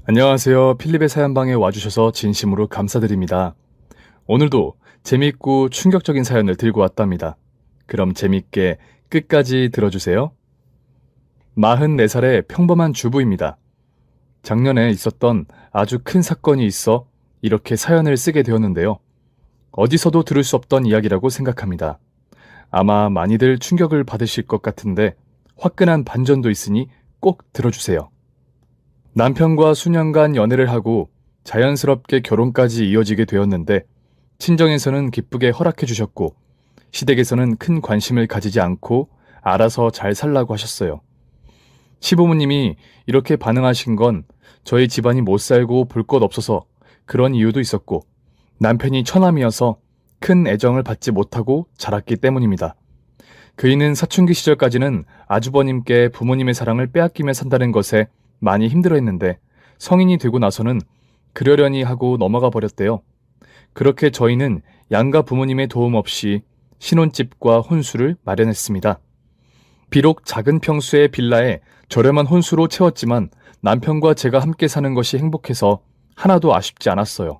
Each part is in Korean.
안녕하세요. 필립의 사연방에 와주셔서 진심으로 감사드립니다. 오늘도 재밌고 충격적인 사연을 들고 왔답니다. 그럼 재밌게 끝까지 들어주세요. 44살의 평범한 주부입니다. 작년에 있었던 아주 큰 사건이 있어 이렇게 사연을 쓰게 되었는데요. 어디서도 들을 수 없던 이야기라고 생각합니다. 아마 많이들 충격을 받으실 것 같은데 화끈한 반전도 있으니 꼭 들어주세요. 남편과 수년간 연애를 하고 자연스럽게 결혼까지 이어지게 되었는데 친정에서는 기쁘게 허락해 주셨고 시댁에서는 큰 관심을 가지지 않고 알아서 잘 살라고 하셨어요. 시부모님이 이렇게 반응하신 건 저희 집안이 못 살고 볼 것 없어서 그런 이유도 있었고 남편이 처남이어서 큰 애정을 받지 못하고 자랐기 때문입니다. 그이는 사춘기 시절까지는 아주버님께 부모님의 사랑을 빼앗기며 산다는 것에 많이 힘들어했는데 성인이 되고 나서는 그러려니 하고 넘어가 버렸대요. 그렇게 저희는 양가 부모님의 도움 없이 신혼집과 혼수를 마련했습니다. 비록 작은 평수의 빌라에 저렴한 혼수로 채웠지만 남편과 제가 함께 사는 것이 행복해서 하나도 아쉽지 않았어요.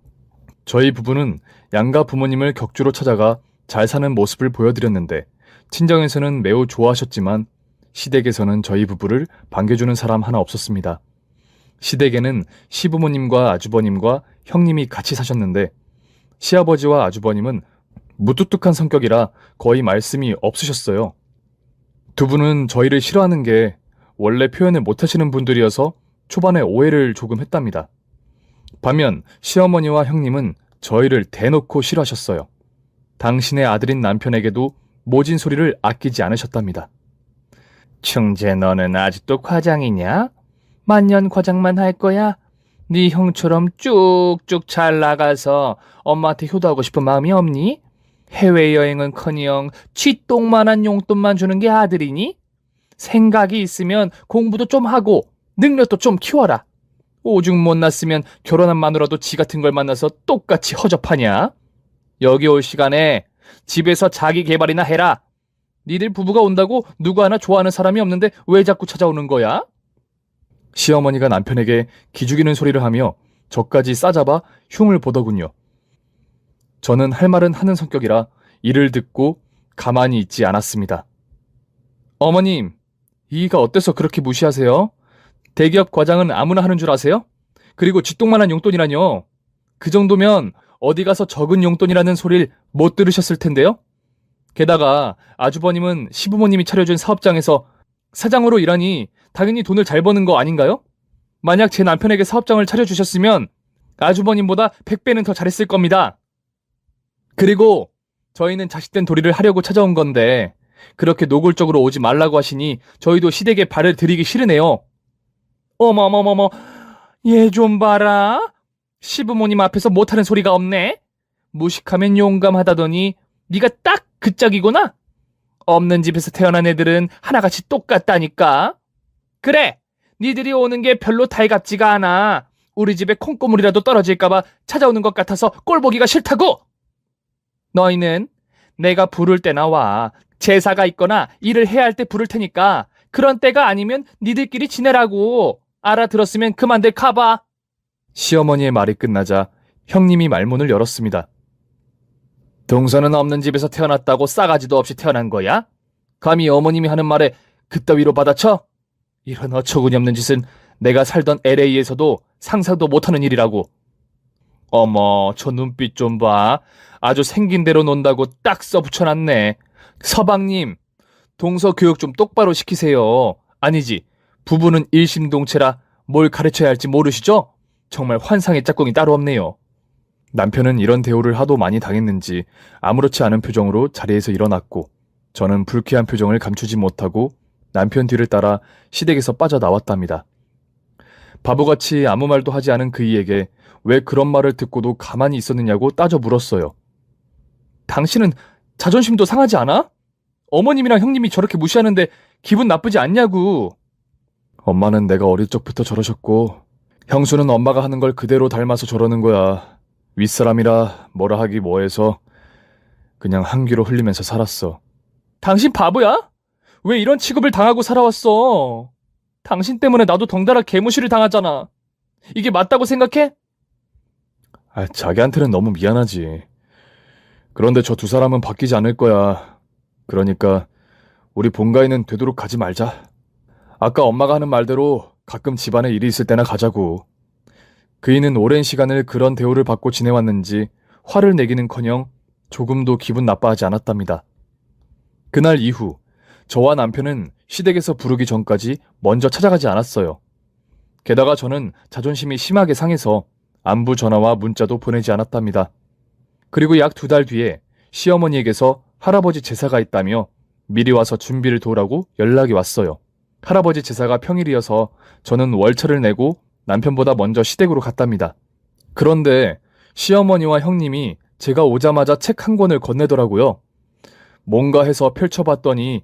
저희 부부는 양가 부모님을 격주로 찾아가 잘 사는 모습을 보여드렸는데 친정에서는 매우 좋아하셨지만 시댁에서는 저희 부부를 반겨주는 사람 하나 없었습니다. 시댁에는 시부모님과 아주버님과 형님이 같이 사셨는데 시아버지와 아주버님은 무뚝뚝한 성격이라 거의 말씀이 없으셨어요. 두 분은 저희를 싫어하는 게 원래 표현을 못하시는 분들이어서 초반에 오해를 조금 했답니다. 반면 시어머니와 형님은 저희를 대놓고 싫어하셨어요. 당신의 아들인 남편에게도 모진 소리를 아끼지 않으셨답니다. 충재, 너는 아직도 과장이냐? 만년 과장만 할 거야? 네 형처럼 쭉쭉 잘 나가서 엄마한테 효도하고 싶은 마음이 없니? 해외여행은커녕 쥐똥만한 용돈만 주는 게 아들이니? 생각이 있으면 공부도 좀 하고 능력도 좀 키워라. 오죽 못났으면 결혼한 마누라도 지 같은 걸 만나서 똑같이 허접하냐? 여기 올 시간에 집에서 자기 개발이나 해라. 니들 부부가 온다고 누구 하나 좋아하는 사람이 없는데 왜 자꾸 찾아오는 거야? 시어머니가 남편에게 기죽이는 소리를 하며 저까지 싸잡아 흉을 보더군요. 저는 할 말은 하는 성격이라 이를 듣고 가만히 있지 않았습니다. 어머님, 이가 어때서 그렇게 무시하세요? 대기업 과장은 아무나 하는 줄 아세요? 그리고 쥐똥만한 용돈이라뇨. 그 정도면 어디 가서 적은 용돈이라는 소리를 못 들으셨을 텐데요? 게다가 아주버님은 시부모님이 차려준 사업장에서 사장으로 일하니 당연히 돈을 잘 버는 거 아닌가요? 만약 제 남편에게 사업장을 차려주셨으면 아주버님보다 100배는 더 잘했을 겁니다. 그리고 저희는 자식된 도리를 하려고 찾아온 건데 그렇게 노골적으로 오지 말라고 하시니 저희도 시댁에 발을 들이기 싫으네요. 어머머머머, 얘 좀 봐라. 시부모님 앞에서 못하는 소리가 없네. 무식하면 용감하다더니 네가 딱 그 짝이구나. 없는 집에서 태어난 애들은 하나같이 똑같다니까. 그래, 니들이 오는 게 별로 달갑지가 않아. 우리 집에 콩고물이라도 떨어질까봐 찾아오는 것 같아서 꼴보기가 싫다고. 너희는 내가 부를 때나 와. 제사가 있거나 일을 해야 할 때 부를 테니까 그런 때가 아니면 니들끼리 지내라고. 알아들었으면 그만들 가봐. 시어머니의 말이 끝나자 형님이 말문을 열었습니다. 동서는 없는 집에서 태어났다고 싸가지도 없이 태어난 거야? 감히 어머님이 하는 말에 그따위로 받아쳐? 이런 어처구니 없는 짓은 내가 살던 LA에서도 상상도 못하는 일이라고. 어머, 저 눈빛 좀 봐. 아주 생긴 대로 논다고 딱 써붙여놨네. 서방님, 동서 교육 좀 똑바로 시키세요. 아니지, 부부는 일심동체라 뭘 가르쳐야 할지 모르시죠? 정말 환상의 짝꿍이 따로 없네요. 남편은 이런 대우를 하도 많이 당했는지 아무렇지 않은 표정으로 자리에서 일어났고 저는 불쾌한 표정을 감추지 못하고 남편 뒤를 따라 시댁에서 빠져나왔답니다. 바보같이 아무 말도 하지 않은 그이에게 왜 그런 말을 듣고도 가만히 있었느냐고 따져 물었어요. 당신은 자존심도 상하지 않아? 어머님이랑 형님이 저렇게 무시하는데 기분 나쁘지 않냐고. 엄마는 내가 어릴 적부터 저러셨고 형수는 엄마가 하는 걸 그대로 닮아서 저러는 거야. 윗사람이라 뭐라 하기 뭐해서 그냥 한 귀로 흘리면서 살았어. 당신 바보야? 왜 이런 취급을 당하고 살아왔어? 당신 때문에 나도 덩달아 개무시를 당하잖아. 이게 맞다고 생각해? 자기한테는 너무 미안하지. 그런데 저 두 사람은 바뀌지 않을 거야. 그러니까 우리 본가에는 되도록 가지 말자. 아까 엄마가 하는 말대로 가끔 집안에 일이 있을 때나 가자고. 그이는 오랜 시간을 그런 대우를 받고 지내왔는지 화를 내기는커녕 조금도 기분 나빠하지 않았답니다. 그날 이후 저와 남편은 시댁에서 부르기 전까지 먼저 찾아가지 않았어요. 게다가 저는 자존심이 심하게 상해서 안부 전화와 문자도 보내지 않았답니다. 그리고 약 2달 뒤에 시어머니에게서 할아버지 제사가 있다며 미리 와서 준비를 도우라고 연락이 왔어요. 할아버지 제사가 평일이어서 저는 월차를 내고 남편보다 먼저 시댁으로 갔답니다. 그런데 시어머니와 형님이 제가 오자마자 책 한 권을 건네더라고요. 뭔가 해서 펼쳐봤더니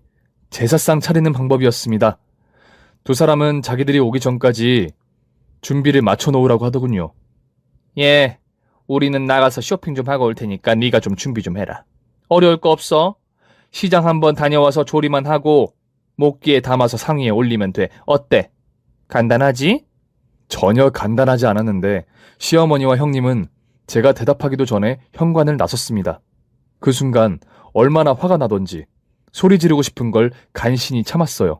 제사상 차리는 방법이었습니다. 두 사람은 자기들이 오기 전까지 준비를 맞춰놓으라고 하더군요. 예, 우리는 나가서 쇼핑 좀 하고 올 테니까 네가 좀 준비 좀 해라. 어려울 거 없어. 시장 한번 다녀와서 조리만 하고 목기에 담아서 상위에 올리면 돼. 어때? 간단하지? 전혀 간단하지 않았는데 시어머니와 형님은 제가 대답하기도 전에 현관을 나섰습니다. 그 순간 얼마나 화가 나던지 소리 지르고 싶은 걸 간신히 참았어요.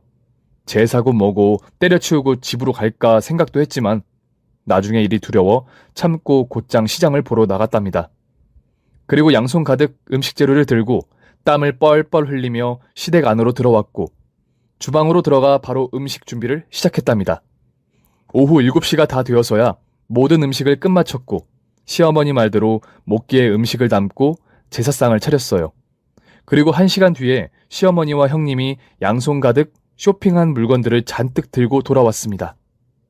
제사고 뭐고 때려치우고 집으로 갈까 생각도 했지만 나중에 일이 두려워 참고 곧장 시장을 보러 나갔답니다. 그리고 양손 가득 음식 재료를 들고 땀을 뻘뻘 흘리며 시댁 안으로 들어왔고 주방으로 들어가 바로 음식 준비를 시작했답니다. 오후 7시가 다 되어서야 모든 음식을 끝마쳤고 시어머니 말대로 목기에 음식을 담고 제사상을 차렸어요. 그리고 1시간 뒤에 시어머니와 형님이 양손 가득 쇼핑한 물건들을 잔뜩 들고 돌아왔습니다.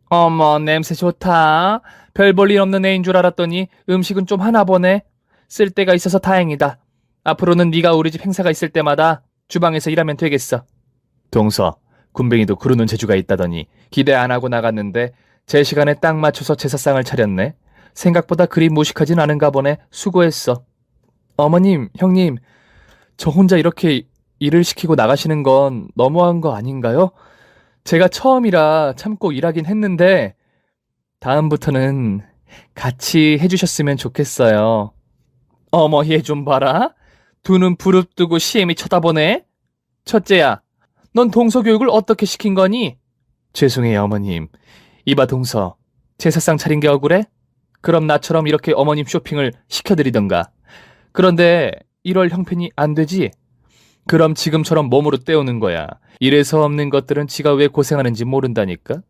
어머, 냄새 좋다. 별 볼 일 없는 애인 줄 알았더니 음식은 좀 하나 보네. 쓸데가 있어서 다행이다. 앞으로는 네가 우리 집 행사가 있을 때마다 주방에서 일하면 되겠어. 동서, 군뱅이도 구르는 재주가 있다더니 기대 안 하고 나갔는데 제 시간에 딱 맞춰서 제사상을 차렸네. 생각보다 그리 무식하진 않은가 보네. 수고했어. 어머님, 형님, 저 혼자 이렇게 일을 시키고 나가시는 건 너무한 거 아닌가요? 제가 처음이라 참고 일하긴 했는데 다음부터는 같이 해주셨으면 좋겠어요. 어머, 얘 좀 봐라. 두 눈 부릅뜨고 시애미 쳐다보네. 첫째야, 넌 동서 교육을 어떻게 시킨 거니? 죄송해요, 어머님. 이봐, 동서. 제사상 차린 게 억울해? 그럼 나처럼 이렇게 어머님 쇼핑을 시켜드리던가. 그런데 이럴 형편이 안 되지? 그럼 지금처럼 몸으로 때우는 거야. 이래서 없는 것들은 지가 왜 고생하는지 모른다니까?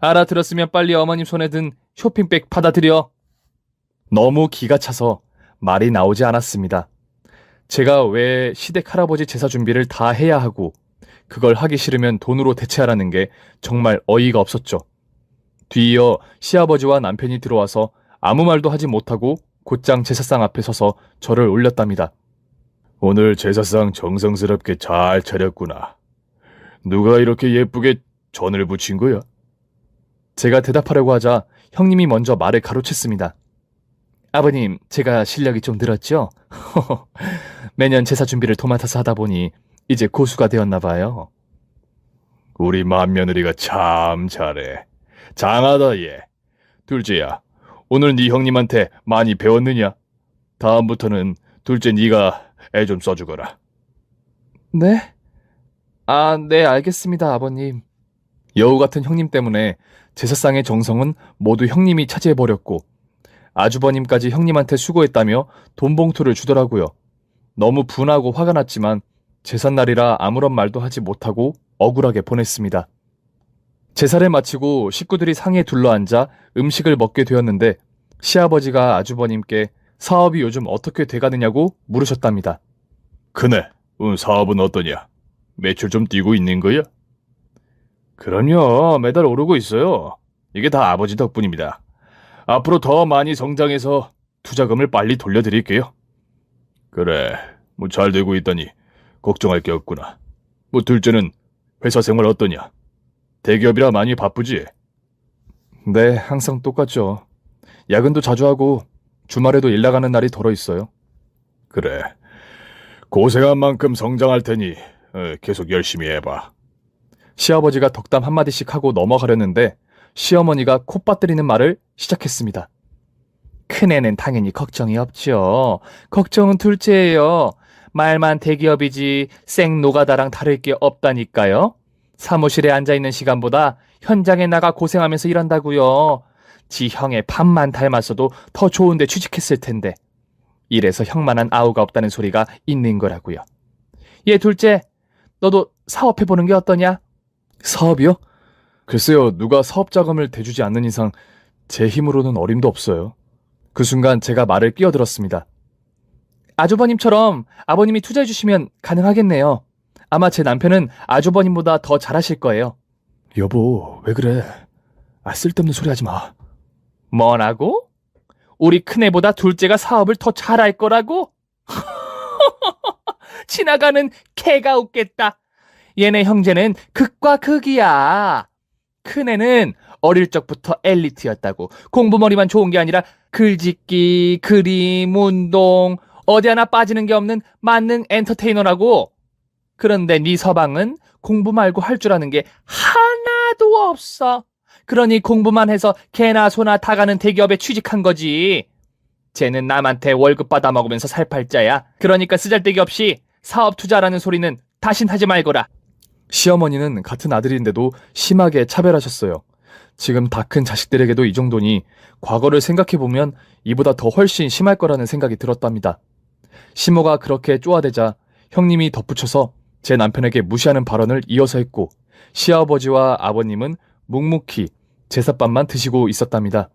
알아들었으면 빨리 어머님 손에 든 쇼핑백 받아들여. 너무 기가 차서 말이 나오지 않았습니다. 제가 왜 시댁 할아버지 제사 준비를 다 해야 하고 그걸 하기 싫으면 돈으로 대체하라는 게 정말 어이가 없었죠. 뒤이어 시아버지와 남편이 들어와서 아무 말도 하지 못하고 곧장 제사상 앞에 서서 저를 올렸답니다. 오늘 제사상 정성스럽게 잘 차렸구나. 누가 이렇게 예쁘게 전을 붙인 거야? 제가 대답하려고 하자 형님이 먼저 말을 가로챘습니다. 아버님, 제가 실력이 좀 늘었죠? 매년 제사 준비를 도맡아서 하다 보니 이제 고수가 되었나 봐요. 우리 맏며느리가 참 잘해. 장하다 얘. 둘째야, 오늘 네 형님한테 많이 배웠느냐? 다음부터는 둘째 네가 애 좀 써주거라. 네? 네, 알겠습니다, 아버님. 여우 같은 형님 때문에 제사상의 정성은 모두 형님이 차지해버렸고 아주버님까지 형님한테 수고했다며 돈 봉투를 주더라고요. 너무 분하고 화가 났지만 제삿날이라 아무런 말도 하지 못하고 억울하게 보냈습니다. 제사를 마치고 식구들이 상에 둘러앉아 음식을 먹게 되었는데 시아버지가 아주버님께 사업이 요즘 어떻게 돼가느냐고 물으셨답니다. 그네, 사업은 어떠냐? 매출 좀 뛰고 있는 거야? 그럼요, 매달 오르고 있어요. 이게 다 아버지 덕분입니다. 앞으로 더 많이 성장해서 투자금을 빨리 돌려드릴게요. 그래, 잘 되고 있다니 걱정할 게 없구나. 둘째는 회사 생활 어떠냐? 대기업이라 많이 바쁘지? 네, 항상 똑같죠. 야근도 자주 하고 주말에도 일 나가는 날이 덜어 있어요. 그래, 고생한 만큼 성장할 테니 계속 열심히 해봐. 시아버지가 덕담 한마디씩 하고 넘어가려는데 시어머니가 코 빠뜨리는 말을 시작했습니다. 큰애는 당연히 걱정이 없죠. 걱정은 둘째예요. 말만 대기업이지 생 노가다랑 다를 게 없다니까요. 사무실에 앉아있는 시간보다 현장에 나가 고생하면서 일한다고요. 지 형의 반만 닮았어도 더 좋은 데 취직했을 텐데. 이래서 형만한 아우가 없다는 소리가 있는 거라고요. 얘 둘째, 너도 사업해보는 게 어떠냐? 사업이요? 글쎄요, 누가 사업 자금을 대주지 않는 이상 제 힘으로는 어림도 없어요. 그 순간 제가 말을 끼어들었습니다. 아주버님처럼 아버님이 투자해주시면 가능하겠네요. 아마 제 남편은 아주버님보다 더 잘하실 거예요. 여보, 왜 그래? 쓸데없는 소리 하지 마. 뭐라고? 우리 큰애보다 둘째가 사업을 더 잘할 거라고? 지나가는 개가 웃겠다. 얘네 형제는 극과 극이야. 큰애는 어릴 적부터 엘리트였다고. 공부머리만 좋은 게 아니라 글짓기, 그림, 운동, 어디 하나 빠지는 게 없는 만능 엔터테이너라고. 그런데 네 서방은 공부 말고 할 줄 아는 게 하나도 없어. 그러니 공부만 해서 개나 소나 다 가는 대기업에 취직한 거지. 쟤는 남한테 월급 받아먹으면서 살팔자야. 그러니까 쓰잘데기 없이 사업 투자라는 소리는 다신 하지 말거라. 시어머니는 같은 아들인데도 심하게 차별하셨어요. 지금 다 큰 자식들에게도 이 정도니 과거를 생각해보면 이보다 더 훨씬 심할 거라는 생각이 들었답니다. 시모가 그렇게 쪼아대자 형님이 덧붙여서 제 남편에게 무시하는 발언을 이어서 했고, 시아버지와 아버님은 묵묵히 제삿밥만 드시고 있었답니다.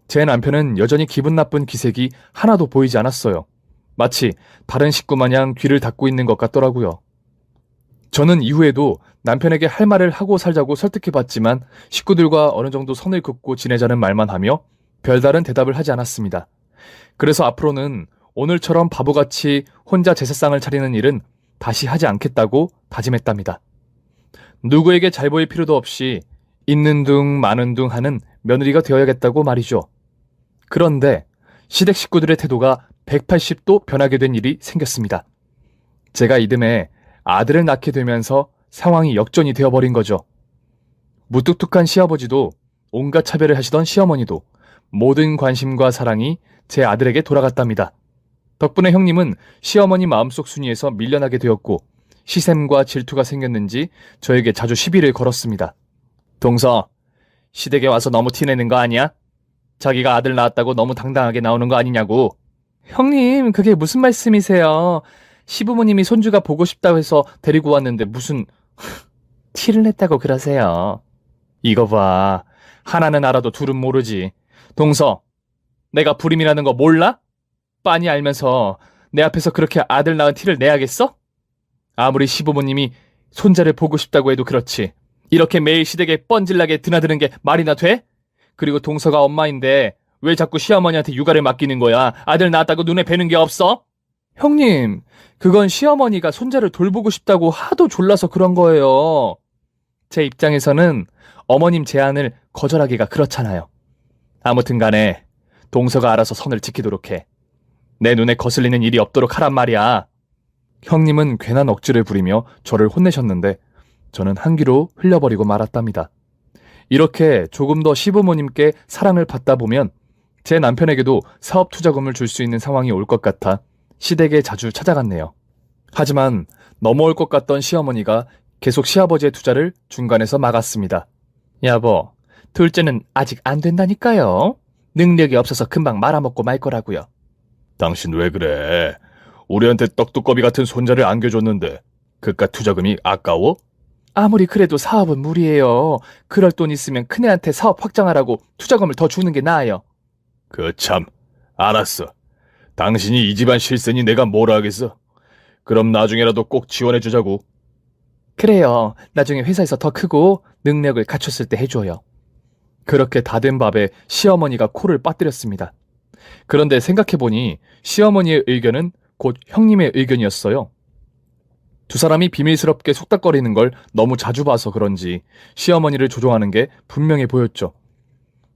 제 남편은 여전히 기분 나쁜 기색이 하나도 보이지 않았어요. 마치 다른 식구 마냥 귀를 닫고 있는 것 같더라고요. 저는 이후에도 남편에게 할 말을 하고 살자고 설득해봤지만 식구들과 어느 정도 선을 긋고 지내자는 말만 하며 별다른 대답을 하지 않았습니다. 그래서 앞으로는 오늘처럼 바보같이 혼자 제사상을 차리는 일은 다시 하지 않겠다고 다짐했답니다. 누구에게 잘 보일 필요도 없이 있는 둥 마는 둥 하는 며느리가 되어야겠다고 말이죠. 그런데 시댁 식구들의 태도가 180도 변하게 된 일이 생겼습니다. 제가 이듬해 아들을 낳게 되면서 상황이 역전이 되어버린 거죠. 무뚝뚝한 시아버지도 온갖 차별을 하시던 시어머니도 모든 관심과 사랑이 제 아들에게 돌아갔답니다. 덕분에 형님은 시어머니 마음속 순위에서 밀려나게 되었고 시샘과 질투가 생겼는지 저에게 자주 시비를 걸었습니다. 동서, 시댁에 와서 너무 티내는 거 아니야? 자기가 아들 낳았다고 너무 당당하게 나오는 거 아니냐고. 형님, 그게 무슨 말씀이세요? 시부모님이 손주가 보고 싶다고 해서 데리고 왔는데 무슨 티를 냈다고 그러세요. 이거 봐. 하나는 알아도 둘은 모르지. 동서, 내가 불임이라는 거 몰라? 빤히 알면서 내 앞에서 그렇게 아들 낳은 티를 내야겠어? 아무리 시부모님이 손자를 보고 싶다고 해도 그렇지. 이렇게 매일 시댁에 뻔질나게 드나드는 게 말이나 돼? 그리고 동서가 엄마인데 왜 자꾸 시어머니한테 육아를 맡기는 거야? 아들 낳았다고 눈에 뵈는 게 없어? 형님, 그건 시어머니가 손자를 돌보고 싶다고 하도 졸라서 그런 거예요. 제 입장에서는 어머님 제안을 거절하기가 그렇잖아요. 아무튼 간에 동서가 알아서 선을 지키도록 해. 내 눈에 거슬리는 일이 없도록 하란 말이야. 형님은 괜한 억지를 부리며 저를 혼내셨는데 저는 한 귀로 흘려버리고 말았답니다. 이렇게 조금 더 시부모님께 사랑을 받다 보면 제 남편에게도 사업 투자금을 줄 수 있는 상황이 올 것 같아 시댁에 자주 찾아갔네요. 하지만 넘어올 것 같던 시어머니가 계속 시아버지의 투자를 중간에서 막았습니다. 여보, 둘째는 아직 안 된다니까요. 능력이 없어서 금방 말아먹고 말 거라고요. 당신 왜 그래? 우리한테 떡두꺼비 같은 손자를 안겨줬는데 그깟 투자금이 아까워? 아무리 그래도 사업은 무리예요. 그럴 돈 있으면 큰애한테 사업 확장하라고 투자금을 더 주는 게 나아요. 참, 알았어. 당신이 이 집안 실세니 내가 뭘 하겠어? 그럼 나중에라도 꼭 지원해주자고. 그래요. 나중에 회사에서 더 크고 능력을 갖췄을 때 해줘요. 그렇게 다 된 밥에 시어머니가 코를 빠뜨렸습니다. 그런데 생각해보니 시어머니의 의견은 곧 형님의 의견이었어요. 두 사람이 비밀스럽게 속닥거리는 걸 너무 자주 봐서 그런지 시어머니를 조종하는 게 분명해 보였죠.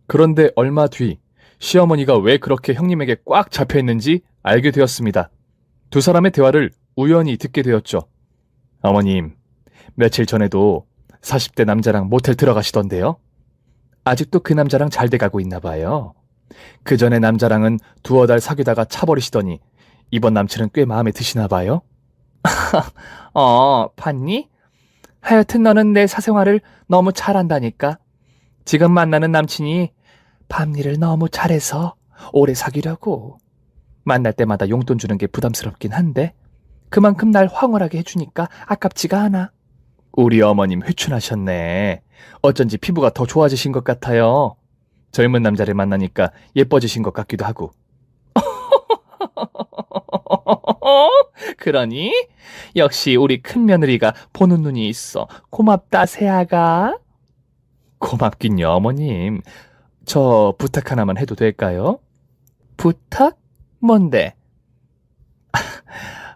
그런데 얼마 뒤 시어머니가 왜 그렇게 형님에게 꽉 잡혀있는지 알게 되었습니다. 두 사람의 대화를 우연히 듣게 되었죠. 어머님, 며칠 전에도 40대 남자랑 모텔 들어가시던데요? 아직도 그 남자랑 잘 돼가고 있나 봐요. 그 전에 남자랑은 두어 달 사귀다가 차버리시더니 이번 남친은 꽤 마음에 드시나 봐요. 봤니? 하여튼 너는 내 사생활을 너무 잘한다니까. 지금 만나는 남친이 밤일을 너무 잘해서 오래 사귀려고. 만날 때마다 용돈 주는 게 부담스럽긴 한데 그만큼 날 황홀하게 해주니까 아깝지가 않아. 우리 어머님 회춘하셨네. 어쩐지 피부가 더 좋아지신 것 같아요. 젊은 남자를 만나니까 예뻐지신 것 같기도 하고. 그러니? 역시 우리 큰며느리가 보는 눈이 있어. 고맙다, 새아가. 고맙긴요, 어머님. 저 부탁 하나만 해도 될까요? 부탁? 뭔데?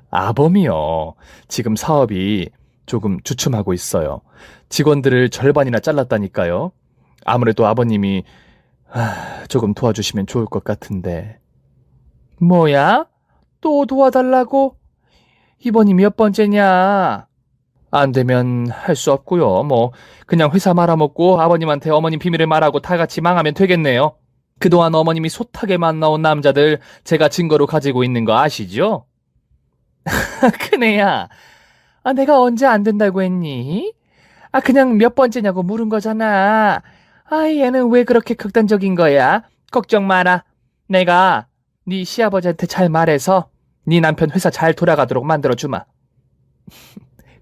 아범이요. 지금 사업이 조금 주춤하고 있어요. 직원들을 절반이나 잘랐다니까요. 아무래도 아버님이 조금 도와주시면 좋을 것 같은데. 뭐야? 또 도와달라고? 이번이 몇 번째냐? 안 되면 할 수 없고요. 그냥 회사 말아먹고 아버님한테 어머님 비밀을 말하고 다 같이 망하면 되겠네요. 그동안 어머님이 솥하게 만나온 남자들 제가 증거로 가지고 있는 거 아시죠? 큰애야, 내가 언제 안 된다고 했니? 그냥 몇 번째냐고 물은 거잖아. 얘는 왜 그렇게 극단적인 거야? 걱정 마라. 내가 네 시아버지한테 잘 말해서 네 남편 회사 잘 돌아가도록 만들어주마.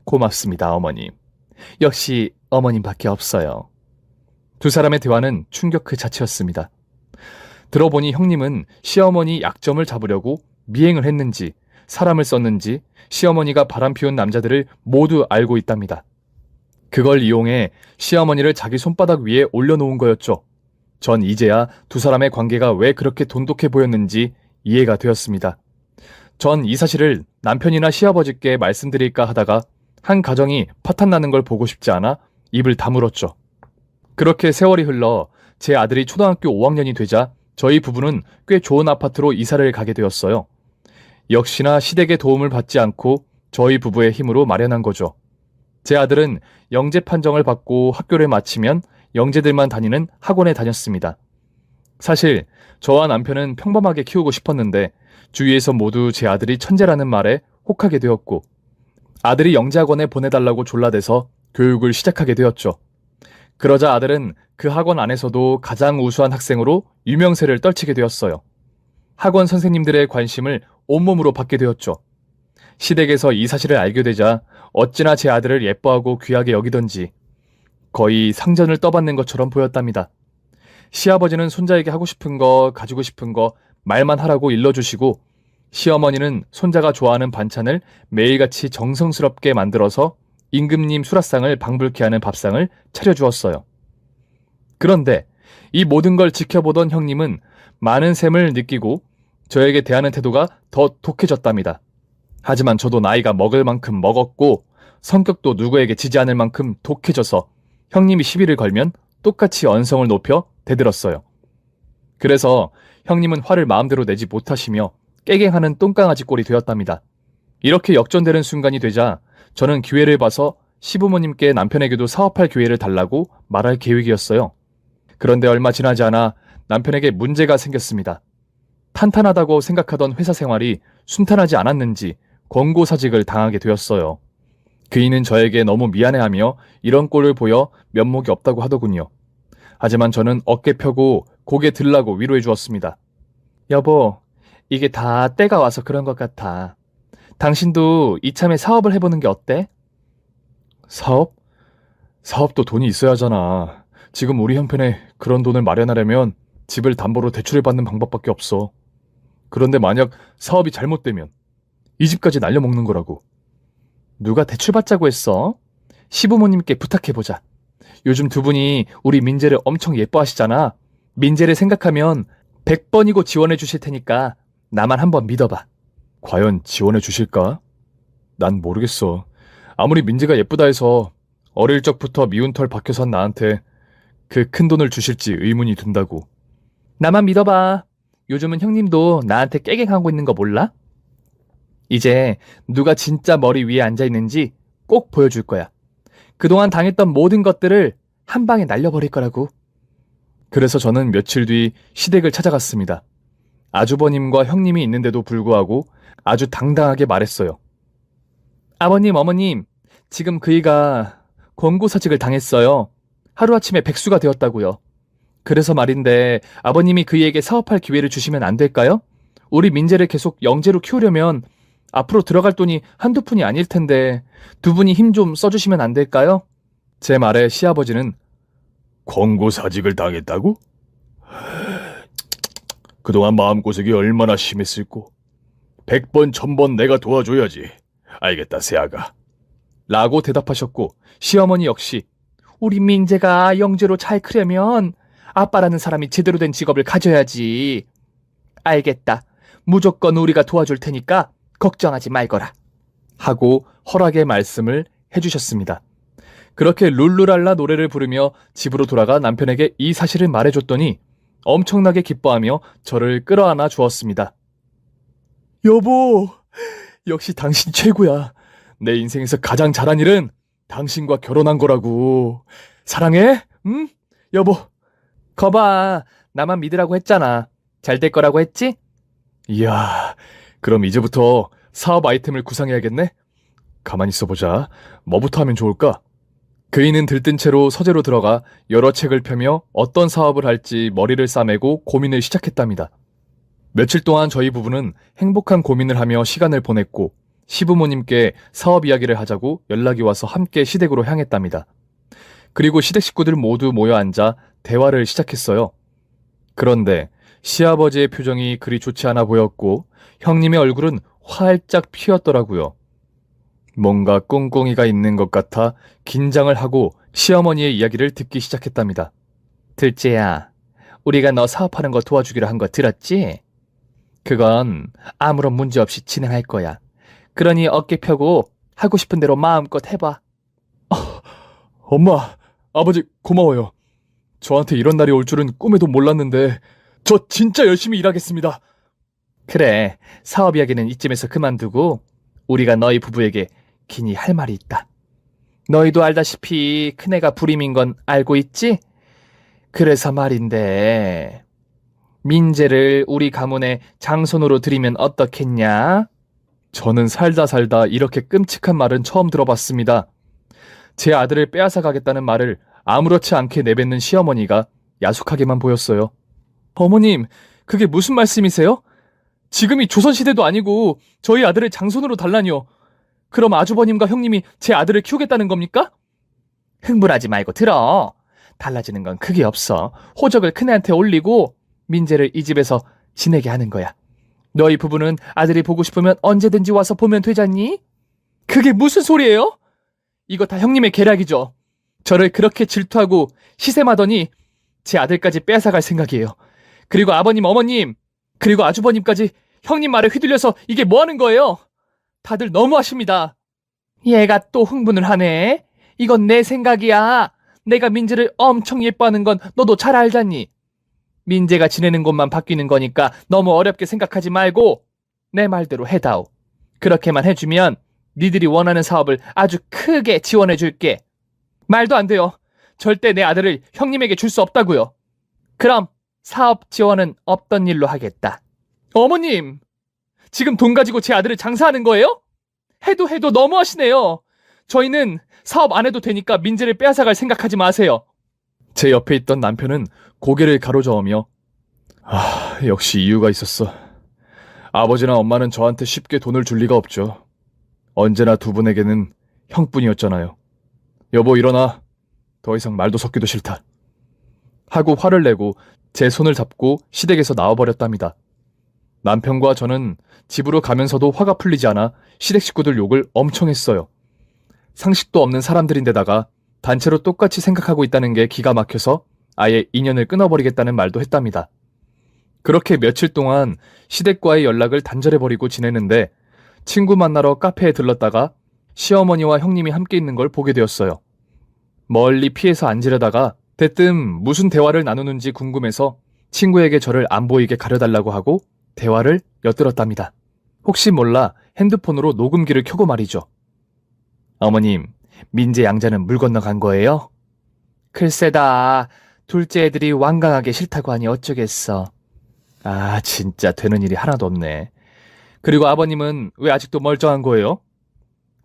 고맙습니다, 어머님. 역시 어머님밖에 없어요. 두 사람의 대화는 충격 그 자체였습니다. 들어보니 형님은 시어머니 약점을 잡으려고 미행을 했는지 사람을 썼는지 시어머니가 바람피운 남자들을 모두 알고 있답니다. 그걸 이용해 시어머니를 자기 손바닥 위에 올려놓은 거였죠. 전 이제야 두 사람의 관계가 왜 그렇게 돈독해 보였는지 이해가 되었습니다. 전 이 사실을 남편이나 시아버지께 말씀드릴까 하다가 한 가정이 파탄나는 걸 보고 싶지 않아 입을 다물었죠. 그렇게 세월이 흘러 제 아들이 초등학교 5학년이 되자 저희 부부는 꽤 좋은 아파트로 이사를 가게 되었어요. 역시나 시댁의 도움을 받지 않고 저희 부부의 힘으로 마련한 거죠. 제 아들은 영재 판정을 받고 학교를 마치면 영재들만 다니는 학원에 다녔습니다. 사실 저와 남편은 평범하게 키우고 싶었는데 주위에서 모두 제 아들이 천재라는 말에 혹하게 되었고 아들이 영재학원에 보내달라고 졸라대서 교육을 시작하게 되었죠. 그러자 아들은 그 학원 안에서도 가장 우수한 학생으로 유명세를 떨치게 되었어요. 학원 선생님들의 관심을 온몸으로 받게 되었죠. 시댁에서 이 사실을 알게 되자 어찌나 제 아들을 예뻐하고 귀하게 여기던지 거의 상전을 떠받는 것처럼 보였답니다. 시아버지는 손자에게 하고 싶은 거, 가지고 싶은 거 말만 하라고 일러주시고 시어머니는 손자가 좋아하는 반찬을 매일같이 정성스럽게 만들어서 임금님 수라상을 방불케 하는 밥상을 차려주었어요. 그런데 이 모든 걸 지켜보던 형님은 많은 셈을 느끼고 저에게 대하는 태도가 더 독해졌답니다. 하지만 저도 나이가 먹을 만큼 먹었고 성격도 누구에게 지지 않을 만큼 독해져서 형님이 시비를 걸면 똑같이 언성을 높여 대들었어요. 그래서 형님은 화를 마음대로 내지 못하시며 깨갱하는 똥강아지 꼴이 되었답니다. 이렇게 역전되는 순간이 되자 저는 기회를 봐서 시부모님께 남편에게도 사업할 기회를 달라고 말할 계획이었어요. 그런데 얼마 지나지 않아 남편에게 문제가 생겼습니다. 탄탄하다고 생각하던 회사 생활이 순탄하지 않았는지 권고사직을 당하게 되었어요. 그이는 저에게 너무 미안해하며 이런 꼴을 보여 면목이 없다고 하더군요. 하지만 저는 어깨 펴고 고개 들라고 위로해 주었습니다. 여보, 이게 다 때가 와서 그런 것 같아. 당신도 이참에 사업을 해보는 게 어때? 사업? 사업도 돈이 있어야 하잖아. 지금 우리 형편에 그런 돈을 마련하려면 집을 담보로 대출을 받는 방법밖에 없어. 그런데 만약 사업이 잘못되면 이 집까지 날려먹는 거라고. 누가 대출받자고 했어? 시부모님께 부탁해보자. 요즘 두 분이 우리 민재를 엄청 예뻐하시잖아. 민재를 생각하면 100번이고 지원해 주실 테니까 나만 한번 믿어봐. 과연 지원해 주실까? 난 모르겠어. 아무리 민재가 예쁘다 해서 어릴 적부터 미운 털 박혀 산 나한테 그 큰 돈을 주실지 의문이 든다고. 나만 믿어봐. 요즘은 형님도 나한테 깨갱하고 있는 거 몰라? 이제 누가 진짜 머리 위에 앉아있는지 꼭 보여줄 거야. 그동안 당했던 모든 것들을 한 방에 날려버릴 거라고. 그래서 저는 며칠 뒤 시댁을 찾아갔습니다. 아주버님과 형님이 있는데도 불구하고 아주 당당하게 말했어요. 아버님, 어머님, 지금 그이가 권고사직을 당했어요. 하루아침에 백수가 되었다고요. 그래서 말인데 아버님이 그이에게 사업할 기회를 주시면 안 될까요? 우리 민재를 계속 영재로 키우려면 앞으로 들어갈 돈이 한두 푼이 아닐 텐데 두 분이 힘 좀 써주시면 안 될까요? 제 말에 시아버지는 권고사직을 당했다고? 그동안 마음고생이 얼마나 심했을꼬. 100번 1000번 내가 도와줘야지. 알겠다, 새아가. 라고 대답하셨고 시어머니 역시 우리 민재가 영재로 잘 크려면 아빠라는 사람이 제대로 된 직업을 가져야지. 알겠다. 무조건 우리가 도와줄 테니까 걱정하지 말거라. 하고 허락의 말씀을 해주셨습니다. 그렇게 룰루랄라 노래를 부르며 집으로 돌아가 남편에게 이 사실을 말해줬더니 엄청나게 기뻐하며 저를 끌어안아 주었습니다. 여보, 역시 당신 최고야. 내 인생에서 가장 잘한 일은 당신과 결혼한 거라고. 사랑해? 응? 여보. 거봐, 나만 믿으라고 했잖아. 잘 될 거라고 했지? 이야, 그럼 이제부터 사업 아이템을 구상해야겠네? 가만히 있어보자. 뭐부터 하면 좋을까? 그이는 들뜬 채로 서재로 들어가 여러 책을 펴며 어떤 사업을 할지 머리를 싸매고 고민을 시작했답니다. 며칠 동안 저희 부부는 행복한 고민을 하며 시간을 보냈고 시부모님께 사업 이야기를 하자고 연락이 와서 함께 시댁으로 향했답니다. 그리고 시댁 식구들 모두 모여 앉아 대화를 시작했어요. 그런데 시아버지의 표정이 그리 좋지 않아 보였고 형님의 얼굴은 활짝 피었더라고요. 뭔가 꿍꿍이가 있는 것 같아 긴장을 하고 시어머니의 이야기를 듣기 시작했답니다. 들째야, 우리가 너 사업하는 거 도와주기로 한 거 들었지? 그건 아무런 문제 없이 진행할 거야. 그러니 어깨 펴고 하고 싶은 대로 마음껏 해봐. 엄마, 아버지 고마워요. 저한테 이런 날이 올 줄은 꿈에도 몰랐는데 저 진짜 열심히 일하겠습니다. 그래, 사업 이야기는 이쯤에서 그만두고 우리가 너희 부부에게 긴히 할 말이 있다. 너희도 알다시피 큰애가 불임인 건 알고 있지? 그래서 말인데 민재를 우리 가문의 장손으로 들이면 어떻겠냐? 저는 살다 이렇게 끔찍한 말은 처음 들어봤습니다. 제 아들을 빼앗아 가겠다는 말을 아무렇지 않게 내뱉는 시어머니가 야속하게만 보였어요. 어머님, 그게 무슨 말씀이세요? 지금이 조선시대도 아니고 저희 아들을 장손으로 달라니요. 그럼 아주버님과 형님이 제 아들을 키우겠다는 겁니까? 흥분하지 말고 들어. 달라지는 건 크게 없어. 호적을 큰애한테 올리고 민재를 이 집에서 지내게 하는 거야. 너희 부부는 아들이 보고 싶으면 언제든지 와서 보면 되잖니? 그게 무슨 소리예요? 이거 다 형님의 계략이죠. 저를 그렇게 질투하고 시샘하더니 제 아들까지 빼앗아갈 생각이에요. 그리고 아버님, 어머님, 그리고 아주버님까지 형님 말에 휘둘려서 이게 뭐 하는 거예요? 다들 너무하십니다. 얘가 또 흥분을 하네. 이건 내 생각이야. 내가 민재를 엄청 예뻐하는 건 너도 잘 알잖니. 민재가 지내는 곳만 바뀌는 거니까 너무 어렵게 생각하지 말고 내 말대로 해다오. 그렇게만 해주면 니들이 원하는 사업을 아주 크게 지원해줄게. 말도 안 돼요. 절대 내 아들을 형님에게 줄 수 없다고요. 그럼 사업 지원은 없던 일로 하겠다. 어머님, 지금 돈 가지고 제 아들을 장사하는 거예요? 해도 너무하시네요. 저희는 사업 안 해도 되니까 민재를 빼앗아갈 생각하지 마세요. 제 옆에 있던 남편은 고개를 가로저으며 역시 이유가 있었어. 아버지나 엄마는 저한테 쉽게 돈을 줄 리가 없죠. 언제나 두 분에게는 형뿐이었잖아요. 여보, 일어나. 더 이상 말도 섞기도 싫다. 하고 화를 내고 제 손을 잡고 시댁에서 나와버렸답니다. 남편과 저는 집으로 가면서도 화가 풀리지 않아 시댁 식구들 욕을 엄청 했어요. 상식도 없는 사람들인데다가 단체로 똑같이 생각하고 있다는 게 기가 막혀서 아예 인연을 끊어버리겠다는 말도 했답니다. 그렇게 며칠 동안 시댁과의 연락을 단절해버리고 지내는데 친구 만나러 카페에 들렀다가 시어머니와 형님이 함께 있는 걸 보게 되었어요. 멀리 피해서 앉으려다가 대뜸 무슨 대화를 나누는지 궁금해서 친구에게 저를 안 보이게 가려달라고 하고 대화를 엿들었답니다. 혹시 몰라 핸드폰으로 녹음기를 켜고 말이죠. 어머님, 민재 양자는 물 건너간 거예요? 글쎄다. 둘째 애들이 완강하게 싫다고 하니 어쩌겠어. 아, 진짜 되는 일이 하나도 없네. 그리고 아버님은 왜 아직도 멀쩡한 거예요?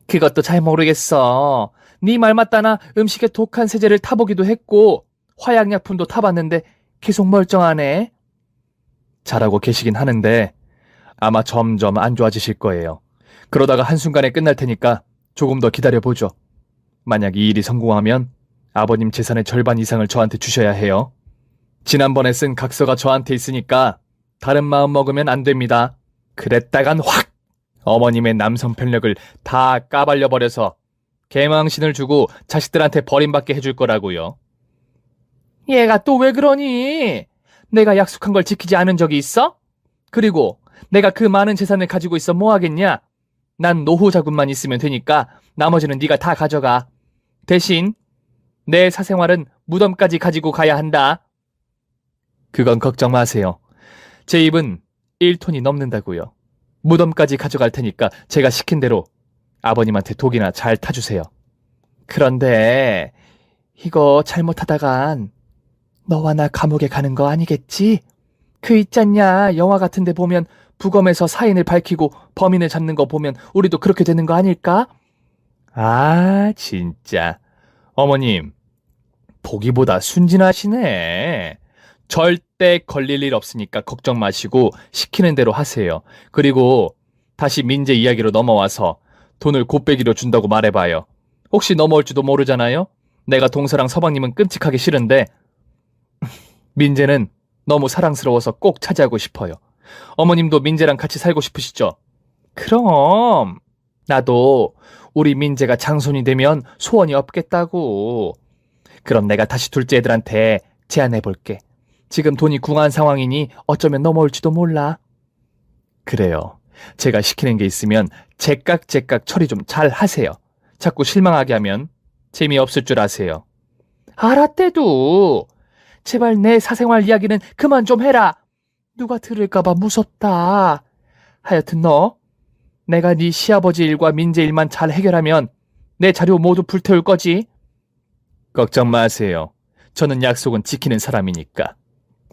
그것도 잘 모르겠어. 네 말 맞다나 음식에 독한 세제를 타보기도 했고 화약약품도 타봤는데 계속 멀쩡하네. 잘하고 계시긴 하는데 아마 점점 안 좋아지실 거예요. 그러다가 한순간에 끝날 테니까 조금 더 기다려보죠. 만약 이 일이 성공하면 아버님 재산의 절반 이상을 저한테 주셔야 해요. 지난번에 쓴 각서가 저한테 있으니까 다른 마음 먹으면 안 됩니다. 그랬다간 확! 어머님의 남성 편력을 다 까발려버려서 개망신을 주고 자식들한테 버림받게 해줄 거라고요. 얘가 또 왜 그러니? 내가 약속한 걸 지키지 않은 적이 있어? 그리고 내가 그 많은 재산을 가지고 있어 뭐 하겠냐? 난 노후 자금만 있으면 되니까 나머지는 네가 다 가져가. 대신 내 사생활은 무덤까지 가지고 가야 한다. 그건 걱정 마세요. 제 입은 1톤이 넘는다고요. 무덤까지 가져갈 테니까 제가 시킨 대로 아버님한테 독이나 잘 타주세요. 그런데 이거 잘못하다간 너와 나 감옥에 가는 거 아니겠지? 그 있잖냐, 영화 같은 데 보면 부검에서 사인을 밝히고 범인을 잡는 거 보면 우리도 그렇게 되는 거 아닐까? 아, 진짜. 어머님, 보기보다 순진하시네. 절대 걸릴 일 없으니까 걱정 마시고 시키는 대로 하세요. 그리고 다시 민재 이야기로 넘어와서 돈을 곱빼기로 준다고 말해봐요. 혹시 넘어올지도 모르잖아요? 내가 동서랑 서방님은 끔찍하게 싫은데 민재는 너무 사랑스러워서 꼭 차지하고 싶어요. 어머님도 민재랑 같이 살고 싶으시죠? 그럼 나도 우리 민재가 장손이 되면 소원이 없겠다고. 그럼 내가 다시 둘째 애들한테 제안해볼게. 지금 돈이 궁한 상황이니 어쩌면 넘어올지도 몰라. 그래요. 제가 시키는 게 있으면 제깍 처리 좀 잘 하세요. 자꾸 실망하게 하면 재미없을 줄 아세요. 알았대도. 제발 내 사생활 이야기는 그만 좀 해라. 누가 들을까봐 무섭다. 하여튼 내가 네 시아버지 일과 민재 일만 잘 해결하면 내 자료 모두 불태울 거지? 걱정 마세요. 저는 약속은 지키는 사람이니까.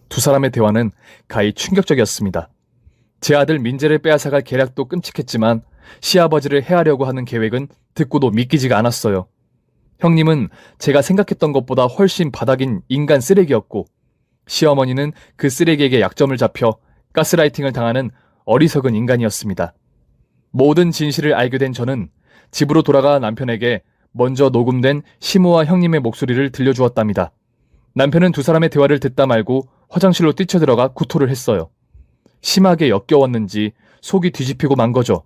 두 사람의 대화는 가히 충격적이었습니다. 제 아들 민재를 빼앗아갈 계략도 끔찍했지만 시아버지를 해하려고 하는 계획은 듣고도 믿기지가 않았어요. 형님은 제가 생각했던 것보다 훨씬 바닥인 인간 쓰레기였고 시어머니는 그 쓰레기에게 약점을 잡혀 가스라이팅을 당하는 어리석은 인간이었습니다. 모든 진실을 알게 된 저는 집으로 돌아가 남편에게 먼저 녹음된 시모와 형님의 목소리를 들려주었답니다. 남편은 두 사람의 대화를 듣다 말고 화장실로 뛰쳐들어가 구토를 했어요. 심하게 역겨웠는지 속이 뒤집히고 만 거죠.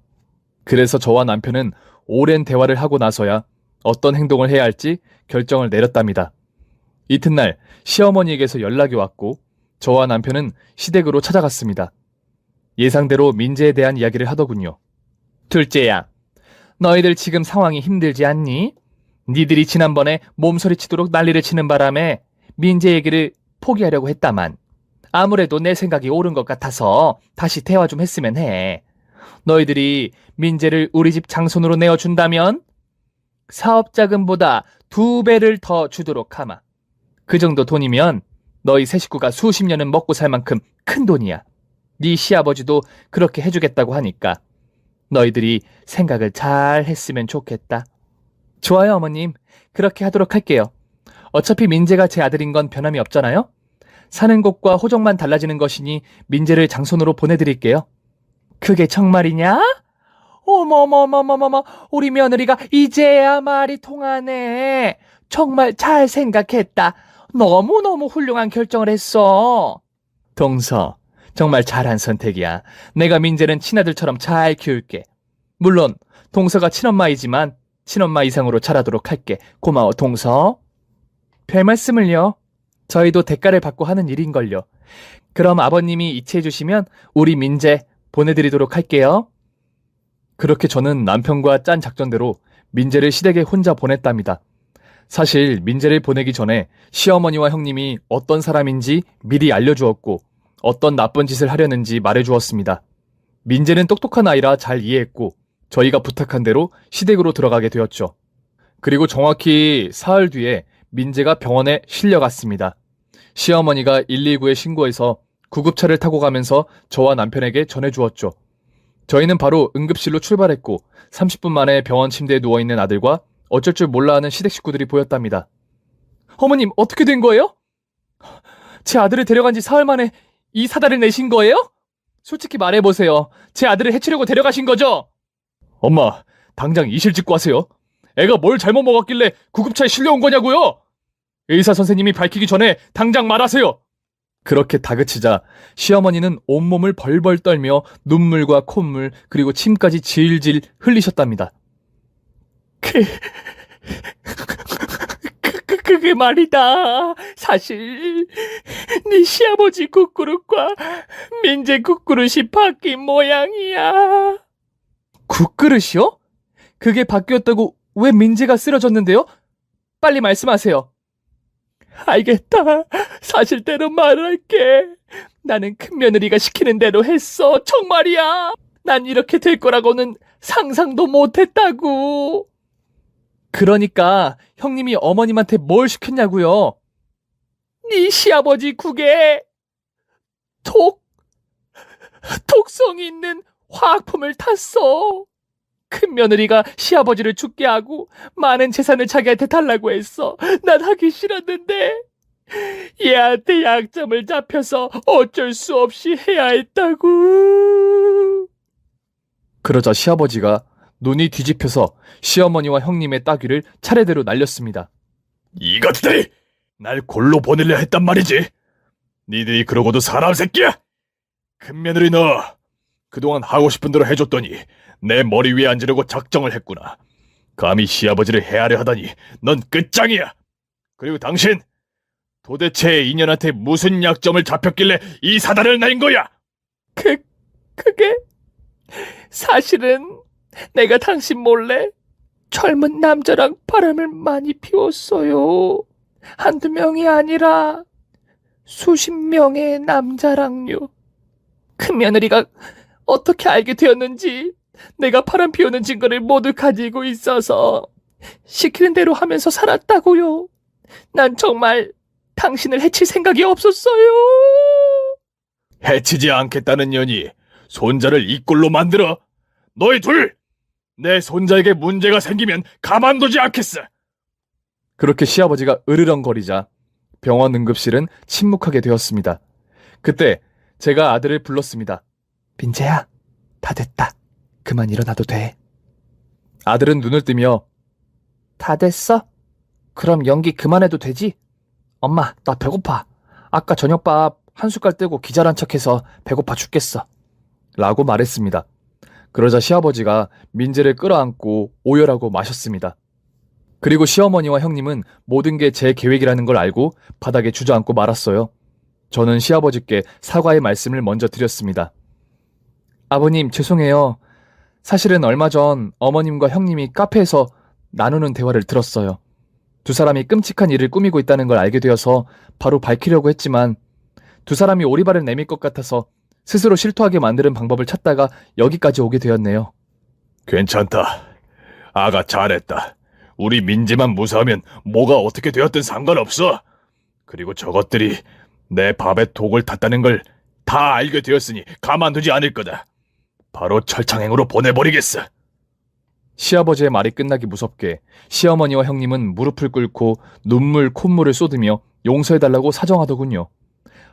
그래서 저와 남편은 오랜 대화를 하고 나서야 어떤 행동을 해야 할지 결정을 내렸답니다. 이튿날 시어머니에게서 연락이 왔고 저와 남편은 시댁으로 찾아갔습니다. 예상대로 민재에 대한 이야기를 하더군요. 둘째야, 너희들 지금 상황이 힘들지 않니? 니들이 지난번에 몸서리치도록 난리를 치는 바람에 민재 얘기를 포기하려고 했다만 아무래도 내 생각이 옳은 것 같아서 다시 대화 좀 했으면 해. 너희들이 민재를 우리 집 장손으로 내어준다면 사업자금보다 2배를 더 주도록 하마. 그 정도 돈이면 너희 세 식구가 수십 년은 먹고 살 만큼 큰 돈이야. 네 시아버지도 그렇게 해주겠다고 하니까 너희들이 생각을 잘 했으면 좋겠다. 좋아요, 어머님. 그렇게 하도록 할게요. 어차피 민재가 제 아들인 건 변함이 없잖아요. 사는 곳과 호적만 달라지는 것이니 민재를 장손으로 보내드릴게요. 그게 정말이냐? 어머머머머머머, 우리 며느리가 이제야 말이 통하네. 정말 잘 생각했다. 너무너무 훌륭한 결정을 했어. 동서, 정말 잘한 선택이야. 내가 민재는 친아들처럼 잘 키울게. 물론 동서가 친엄마이지만 친엄마 이상으로 잘하도록 할게. 고마워, 동서. 별 말씀을요. 저희도 대가를 받고 하는 일인걸요. 그럼 아버님이 이체해 주시면 우리 민재 보내드리도록 할게요. 그렇게 저는 남편과 짠 작전대로 민재를 시댁에 혼자 보냈답니다. 사실 민재를 보내기 전에 시어머니와 형님이 어떤 사람인지 미리 알려주었고 어떤 나쁜 짓을 하려는지 말해주었습니다. 민재는 똑똑한 아이라 잘 이해했고 저희가 부탁한 대로 시댁으로 들어가게 되었죠. 그리고 정확히 사흘 뒤에 민재가 병원에 실려갔습니다. 시어머니가 119에 신고해서 구급차를 타고 가면서 저와 남편에게 전해주었죠. 저희는 바로 응급실로 출발했고 30분 만에 병원 침대에 누워있는 아들과 어쩔 줄 몰라 하는 시댁 식구들이 보였답니다. 어머님, 어떻게 된 거예요? 제 아들을 데려간 지 사흘 만에 이 사달을 내신 거예요? 솔직히 말해보세요. 제 아들을 해치려고 데려가신 거죠? 엄마, 당장 이실 직고 하세요. 애가 뭘 잘못 먹었길래 구급차에 실려온 거냐고요? 의사 선생님이 밝히기 전에 당장 말하세요. 그렇게 다그치자 시어머니는 온몸을 벌벌 떨며 눈물과 콧물 그리고 침까지 질질 흘리셨답니다. 그게 말이다. 사실 네 시아버지 국그릇과 민재 국그릇이 바뀐 모양이야. 국그릇이요? 그게 바뀌었다고 왜 민재가 쓰러졌는데요? 빨리 말씀하세요. 알겠다. 사실대로 말할게. 나는 큰며느리가 시키는 대로 했어. 정말이야. 난 이렇게 될 거라고는 상상도 못했다고. 그러니까 형님이 어머님한테 뭘 시켰냐고요? 네 시아버지 국에 독성 있는 화학품을 탔어. 큰며느리가 시아버지를 죽게 하고 많은 재산을 자기한테 달라고 했어. 난 하기 싫었는데 얘한테 약점을 잡혀서 어쩔 수 없이 해야 했다고. 그러자 시아버지가 눈이 뒤집혀서 시어머니와 형님의 따귀를 차례대로 날렸습니다. 이것들이 날 골로 보내려 했단 말이지. 니들이 그러고도 사람 새끼야. 큰며느리 너 그동안 하고 싶은 대로 해줬더니 내 머리 위에 앉으려고 작정을 했구나. 감히 시아버지를 해하려 하다니 넌 끝장이야. 그리고 당신 도대체 인연한테 무슨 약점을 잡혔길래 이 사단을 낸 거야? 그게 사실은 내가 당신 몰래 젊은 남자랑 바람을 많이 피웠어요. 한두 명이 아니라 수십 명의 남자랑요. 큰며느리가 어떻게 알게 되었는지 내가 바람 피우는 증거를 모두 가지고 있어서 시키는 대로 하면서 살았다고요. 난 정말 당신을 해칠 생각이 없었어요. 해치지 않겠다는 년이 손자를 이 꼴로 만들어. 너희 둘! 내 손자에게 문제가 생기면 가만두지 않겠어. 그렇게 시아버지가 으르렁거리자 병원 응급실은 침묵하게 되었습니다. 그때 제가 아들을 불렀습니다. 민재야, 다 됐다. 그만 일어나도 돼. 아들은 눈을 뜨며 다 됐어? 그럼 연기 그만해도 되지? 엄마, 나 배고파. 아까 저녁밥 한 숟갈 떼고 기절한 척해서 배고파 죽겠어. 라고 말했습니다. 그러자 시아버지가 민재를 끌어안고 오열하고 마셨습니다. 그리고 시어머니와 형님은 모든 게 제 계획이라는 걸 알고 바닥에 주저앉고 말았어요. 저는 시아버지께 사과의 말씀을 먼저 드렸습니다. 아버님, 죄송해요. 사실은 얼마 전 어머님과 형님이 카페에서 나누는 대화를 들었어요. 두 사람이 끔찍한 일을 꾸미고 있다는 걸 알게 되어서 바로 밝히려고 했지만 두 사람이 오리발을 내밀 것 같아서 스스로 실토하게 만드는 방법을 찾다가 여기까지 오게 되었네요. 괜찮다. 아가 잘했다. 우리 민재만 무사하면 뭐가 어떻게 되었든 상관없어. 그리고 저것들이 내 밥에 독을 탔다는 걸 다 알게 되었으니 가만두지 않을 거다. 바로 철창행으로 보내버리겠어. 시아버지의 말이 끝나기 무섭게 시어머니와 형님은 무릎을 꿇고 눈물 콧물을 쏟으며 용서해달라고 사정하더군요.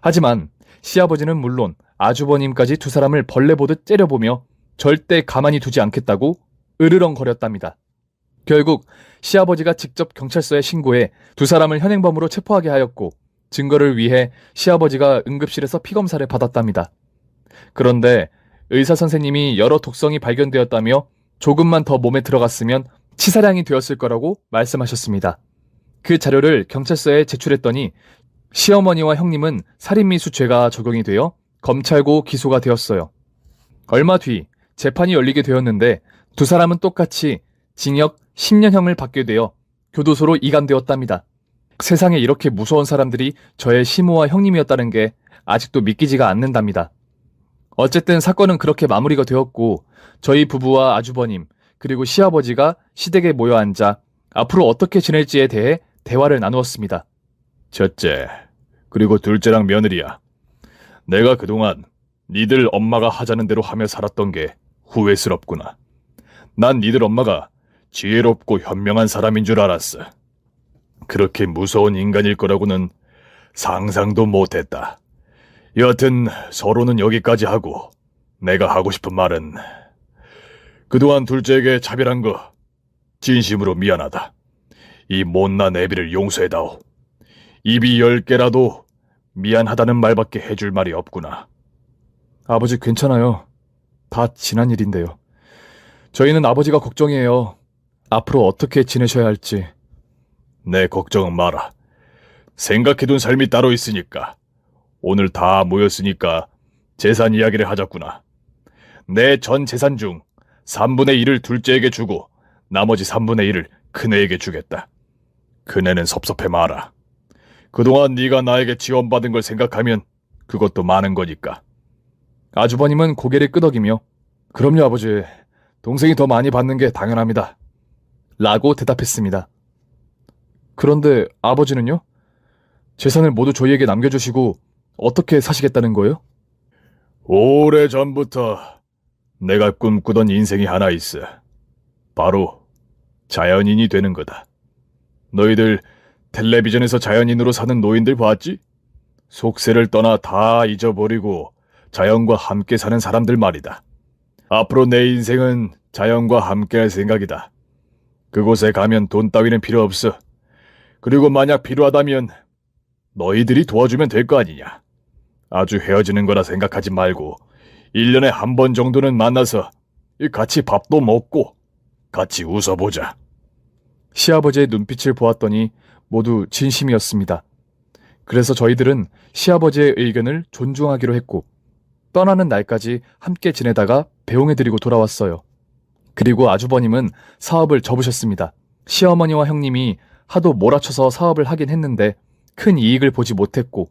하지만 시아버지는 물론 아주버님까지 두 사람을 벌레 보듯 째려보며 절대 가만히 두지 않겠다고 으르렁거렸답니다. 결국 시아버지가 직접 경찰서에 신고해 두 사람을 현행범으로 체포하게 하였고 증거를 위해 시아버지가 응급실에서 피검사를 받았답니다. 그런데 의사 선생님이 여러 독성이 발견되었다며 조금만 더 몸에 들어갔으면 치사량이 되었을 거라고 말씀하셨습니다. 그 자료를 경찰서에 제출했더니 시어머니와 형님은 살인미수죄가 적용이 되어 검찰고 기소가 되었어요. 얼마 뒤 재판이 열리게 되었는데 두 사람은 똑같이 징역 10년형을 받게 되어 교도소로 이감되었답니다. 세상에 이렇게 무서운 사람들이 저의 시모와 형님이었다는 게 아직도 믿기지가 않는답니다. 어쨌든 사건은 그렇게 마무리가 되었고 저희 부부와 아주버님 그리고 시아버지가 시댁에 모여 앉아 앞으로 어떻게 지낼지에 대해 대화를 나누었습니다. 첫째, 그리고 둘째랑 며느리야. 내가 그동안 니들 엄마가 하자는 대로 하며 살았던 게 후회스럽구나. 난 니들 엄마가 지혜롭고 현명한 사람인 줄 알았어. 그렇게 무서운 인간일 거라고는 상상도 못했다. 여하튼 서로는 여기까지 하고 내가 하고 싶은 말은 그동안 둘째에게 차별한 거 진심으로 미안하다. 이 못난 애비를 용서해다오. 입이 10개라도 미안하다는 말밖에 해줄 말이 없구나. 아버지 괜찮아요. 다 지난 일인데요. 저희는 아버지가 걱정이에요. 앞으로 어떻게 지내셔야 할지. 내 걱정은 마라. 생각해둔 삶이 따로 있으니까. 오늘 다 모였으니까 재산 이야기를 하자꾸나. 내 전 재산 중 3분의 1을 둘째에게 주고 나머지 3분의 1을 큰애에게 주겠다. 큰애는 섭섭해 마라. 그동안 네가 나에게 지원받은 걸 생각하면 그것도 많은 거니까. 아주버님은 고개를 끄덕이며 그럼요 아버지. 동생이 더 많이 받는 게 당연합니다. 라고 대답했습니다. 그런데 아버지는요? 재산을 모두 저희에게 남겨주시고 어떻게 사시겠다는 거예요? 오래전부터 내가 꿈꾸던 인생이 하나 있어. 바로 자연인이 되는 거다. 너희들 텔레비전에서 자연인으로 사는 노인들 봤지? 속세를 떠나 다 잊어버리고 자연과 함께 사는 사람들 말이다. 앞으로 내 인생은 자연과 함께 할 생각이다. 그곳에 가면 돈 따위는 필요 없어. 그리고 만약 필요하다면 너희들이 도와주면 될 거 아니냐. 아주 헤어지는 거라 생각하지 말고 1년에 한 번 정도는 만나서 같이 밥도 먹고 같이 웃어보자. 시아버지의 눈빛을 보았더니 모두 진심이었습니다. 그래서 저희들은 시아버지의 의견을 존중하기로 했고 떠나는 날까지 함께 지내다가 배웅해드리고 돌아왔어요. 그리고 아주버님은 사업을 접으셨습니다. 시어머니와 형님이 하도 몰아쳐서 사업을 하긴 했는데 큰 이익을 보지 못했고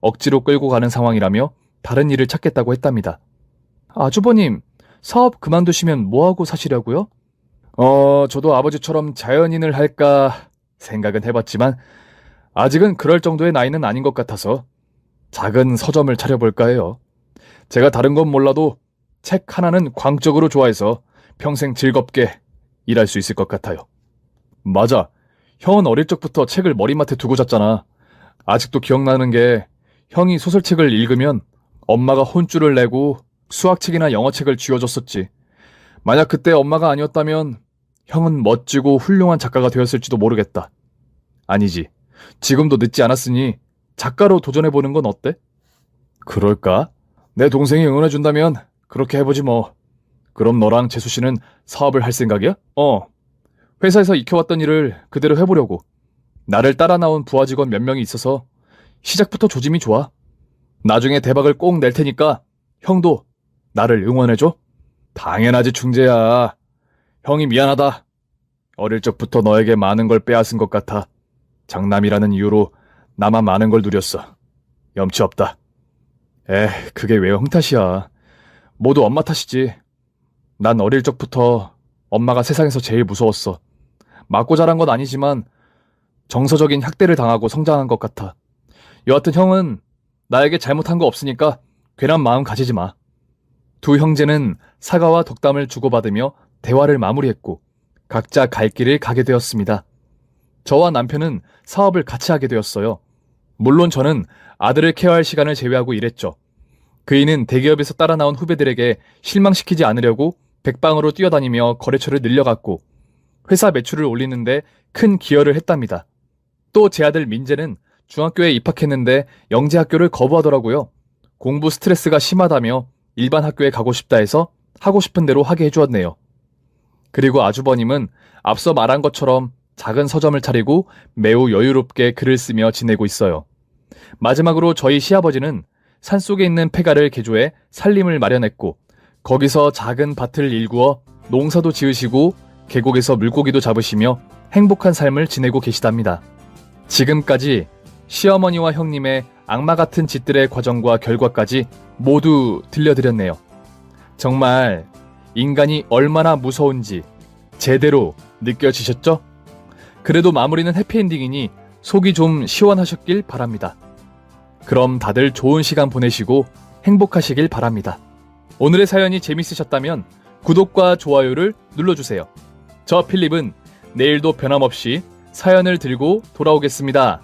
억지로 끌고 가는 상황이라며 다른 일을 찾겠다고 했답니다. 아주버님, 사업 그만두시면 뭐하고 사시려고요? 저도 아버지처럼 자연인을 할까 생각은 해봤지만 아직은 그럴 정도의 나이는 아닌 것 같아서 작은 서점을 차려볼까 해요. 제가 다른 건 몰라도 책 하나는 광적으로 좋아해서 평생 즐겁게 일할 수 있을 것 같아요. 맞아. 형은 어릴 적부터 책을 머리맡에 두고 잤잖아. 아직도 기억나는 게 형이 소설책을 읽으면 엄마가 혼쭐을 내고 수학책이나 영어책을 쥐어줬었지. 만약 그때 엄마가 아니었다면 형은 멋지고 훌륭한 작가가 되었을지도 모르겠다. 아니지. 지금도 늦지 않았으니 작가로 도전해보는 건 어때? 그럴까? 내 동생이 응원해준다면 그렇게 해보지 뭐. 그럼 너랑 재수 씨는 사업을 할 생각이야? 회사에서 익혀왔던 일을 그대로 해보려고. 나를 따라 나온 부하 직원 몇 명이 있어서 시작부터 조짐이 좋아. 나중에 대박을 꼭 낼 테니까 형도 나를 응원해줘. 당연하지 충재야. 형이 미안하다. 어릴 적부터 너에게 많은 걸 빼앗은 것 같아. 장남이라는 이유로 나만 많은 걸 누렸어. 염치 없다. 그게 왜 형 탓이야. 모두 엄마 탓이지. 난 어릴 적부터 엄마가 세상에서 제일 무서웠어. 맞고 자란 건 아니지만 정서적인 학대를 당하고 성장한 것 같아. 여하튼 형은 나에게 잘못한 거 없으니까 괜한 마음 가지지 마. 두 형제는 사과와 덕담을 주고받으며 대화를 마무리했고 각자 갈 길을 가게 되었습니다. 저와 남편은 사업을 같이 하게 되었어요. 물론 저는 아들을 케어할 시간을 제외하고 일했죠. 그이는 대기업에서 따라 나온 후배들에게 실망시키지 않으려고 백방으로 뛰어다니며 거래처를 늘려갔고 회사 매출을 올리는데 큰 기여를 했답니다. 또 제 아들 민재는 중학교에 입학했는데 영재학교를 거부하더라고요. 공부 스트레스가 심하다며 일반 학교에 가고 싶다 해서 하고 싶은 대로 하게 해주었네요. 그리고 아주버님은 앞서 말한 것처럼 작은 서점을 차리고 매우 여유롭게 글을 쓰며 지내고 있어요. 마지막으로 저희 시아버지는 산속에 있는 폐가를 개조해 살림을 마련했고 거기서 작은 밭을 일구어 농사도 지으시고 계곡에서 물고기도 잡으시며 행복한 삶을 지내고 계시답니다. 지금까지 시어머니와 형님의 악마 같은 짓들의 과정과 결과까지 모두 들려드렸네요. 정말 인간이 얼마나 무서운지 제대로 느껴지셨죠? 그래도 마무리는 해피엔딩이니 속이 좀 시원하셨길 바랍니다. 그럼 다들 좋은 시간 보내시고 행복하시길 바랍니다. 오늘의 사연이 재밌으셨다면 구독과 좋아요를 눌러주세요. 저 필립은 내일도 변함없이 사연을 들고 돌아오겠습니다.